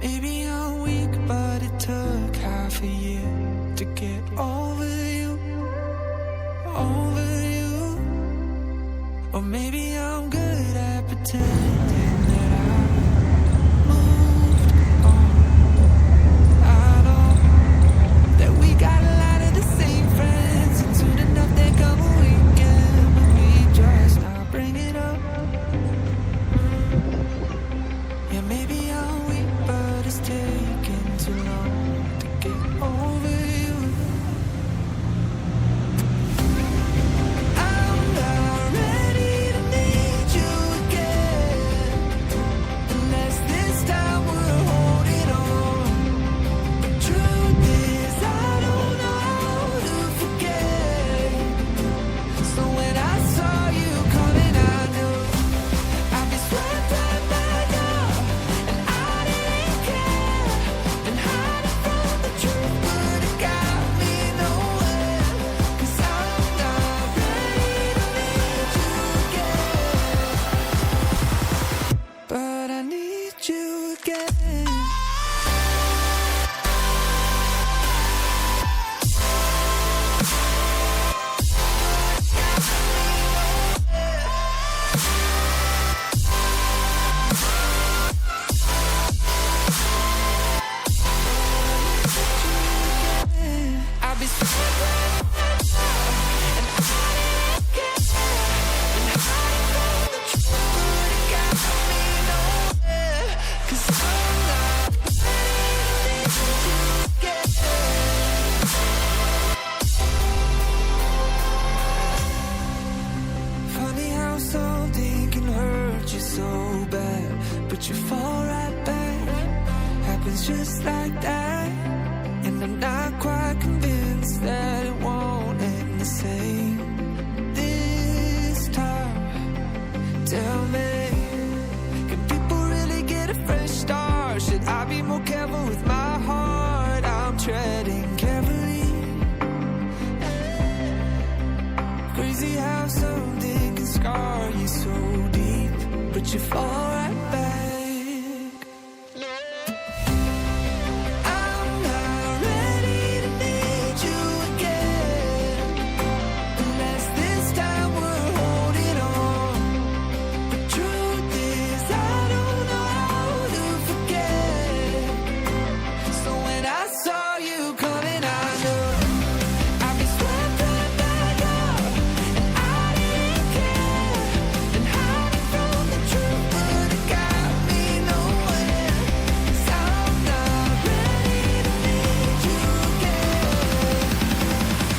Maybe I'm weak, but it took half a year to get over you, over you. Or maybe I'm good at pretending that I moved on. I know that we got a lot of the same friends, and soon enough there come a weekend when we just not bring it up. Yeah, maybe I'm weak, but it's taking too long to get over you. I'm not ready to need you again, unless this time we're holding on. But truth is, I don't know how to forget. So when I saw you coming, I knew I'd be swept right back up, and I didn't care. And hiding from the truth would have got me nowhere. 'Cause I'm not ready to need you again, but I need you again. I'll be and I didn't care. And hiding from the truth would have got me nowhere. 'Cause I'm not ready to need you again. Funny how something can hurt you so bad, but you fall right back. Happens just like that. And I'm not quite convinced that it won't end the same this time. Tell me, can people really get a fresh start? Should I be more careful with my heart? I'm treading carefully. Crazy how something can scar you so deep, but you fall right back.